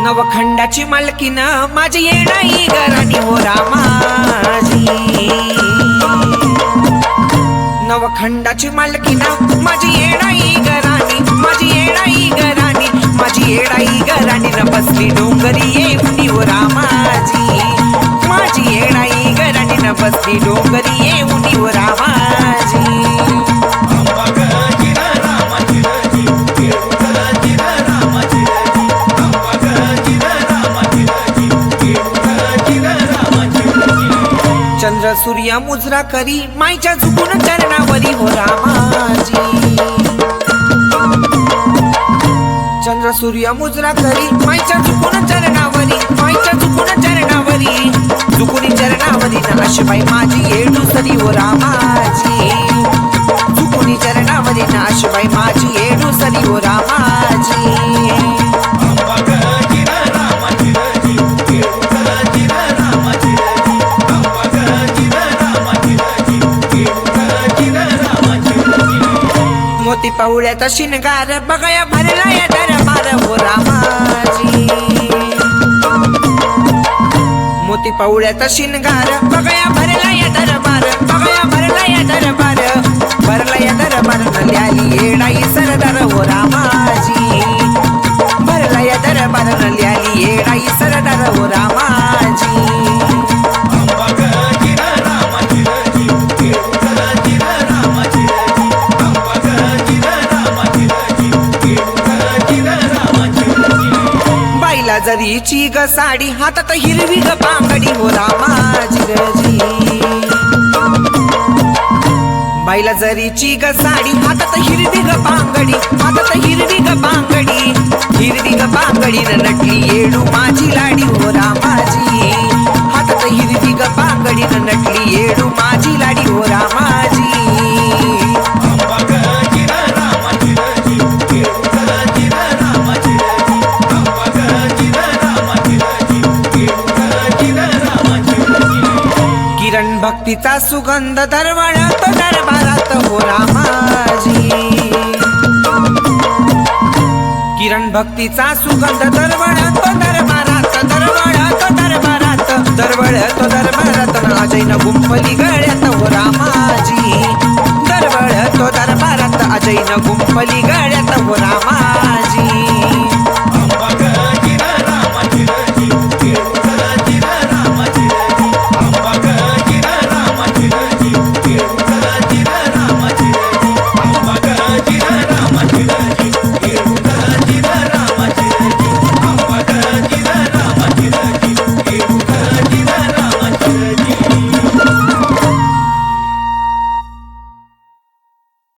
नवखंडाची मालकीन माझी येणाई घराणी हो रामाजी। नवखंडाची मालकीन माझी येणाई घराणी, माझी येणाई घराणी, माझी येणाई घराणी न बसली डोंगरी येऊनी हो रामाजी। माझी येणाई घराणी न बसली डोंगरी येऊनी हो रामाजी। चंद्र सूर्य मुजरा करी माईच्या झुकून चरणावरी हो रामाजी। चंद्र सूर्य मुजरा करी माईच्या झुकून चरणावरी, माईच्या झुकून चरणावरी, झुकून चरणावरी ना अशबाई माझी येडू सरी हो रामाजी। झुकून चरणावरी ना अशबाई माझी येडू सरी हो रामाजी। मोती पावळ्याचा शिनगार बघाया भरला या दरबार हो रामाजी। मोती पावळ्याचा शिनगार बघाया भरला या दरबार, बघाया भरला या दरबार, भरला या दरबार नल्याली येडाई सरदार हो रामाजी। भरला या दरबार नल्याली येडाई सरदार हो रामाजी। जरीची ग साडी हातात हिरवी ग बांगडी हो रामाजी रजी। बाईला जरीची ग साडी हातात हिरवी ग बांगडी, हातात हिरवी ग बांगडी, हिरवी ग बांगडी न नटली येडू माझी लाडी हो रामाजी। हातात हिरवी ग बांगडी न नटली येडू माझी लाडी हो रामाजी। भक्तीचा सुगंध दरवळत दरबारात हो रामाजी। किरण भक्तीचा सुगंध दरवळत दरबारात, दरवळत दरबारात, दरवळत दरबारात नाजैन गुंफली ग